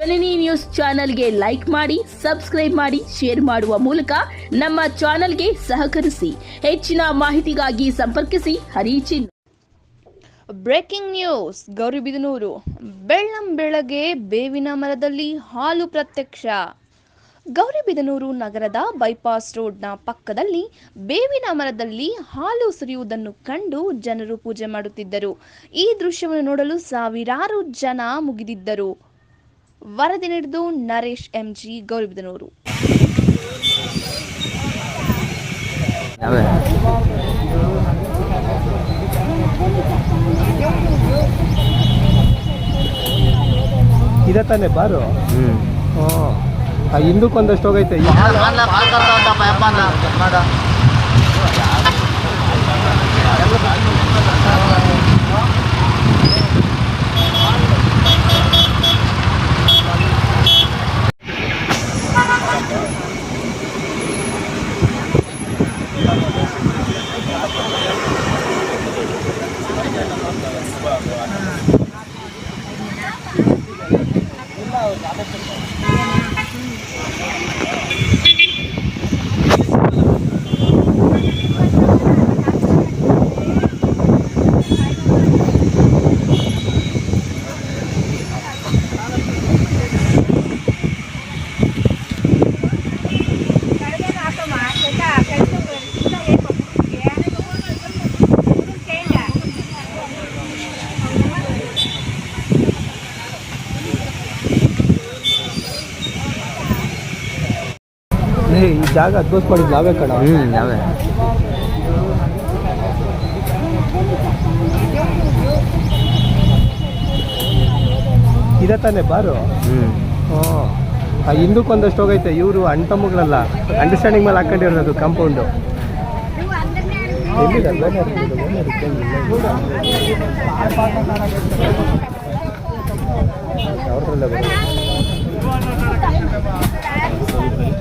ಜನನಿ news ಚಾನೆಲ್ಗೆ like ಮಾಡಿ, subscribe ಮಾಡಿ, ಶೇರ್ ಮಾಡುವ ಮೂಲಕ ನಮ್ಮ ಚಾನೆಲ್ಗೆ ಸಹಕರಿಸಿ. ಹೆಚ್ಚಿನ ಮಾಹಿತಿಗಾಗಿ ಸಂಪರ್ಕಿಸಿ ಹರಿಚಿನ್. Breaking news. ಗೌರಿಬಿದನೂರು ಬೆಳ್ಳಂಬೆಳಗ್ಗೆ ಬೇವಿನ ಮರದಲ್ಲಿ ಹಾಲು ಪ್ರತ್ಯಕ್ಷ. ಗೌರಿಬಿದನೂರು ನಗರದ ಬೈಪಾಸ್ ರೋಡ್ನ ಪಕ್ಕದಲ್ಲಿ ಬೇವಿನ ಮರದಲ್ಲಿ ಹಾಲು ಸುರಿಯುವುದನ್ನು ಕಂಡು ಜನರು ಪೂಜೆ ಮಾಡುತ್ತಿದ್ದರು. ಈ ದೃಶ್ಯವನ್ನು ನೋಡಲು ಸಾವಿರಾರು ಜನ ಮುಗಿದಿದ್ದರು. ವರದಿ ನೀಡಿದ್ದು ನರೇಶ್ ಎಂಜಿ, ಗೌರಿಬಿದನೂರು. ಇದೆ ತಾನೆ ಬಾರು. ಹಿಂದಕ್ಕೊಂದಷ್ಟು ಹೋಗೈತೆ. ಈ ಜಾಗ ಅದ್ಭುತ ಮಾಡಿದ್ದು ನಾವೇ ಕಣ. ನಾವೇ ಇದೆ ತಾನೆ ಬಾರು. ಹಿಂದಕ್ಕೊಂದಷ್ಟು ಹೋಗೈತೆ. ಇವರು ಅಣ್ತಮ್ಮಗಳಲ್ಲ, ಅಂಡರ್ಸ್ಟ್ಯಾಂಡಿಂಗ್ ಮೇಲೆ ಹಾಕೊಂಡಿರೋದು ಕಾಂಪೌಂಡು. ಅವ್ರದ್ರಲ್ಲೇ ಬರೋದು.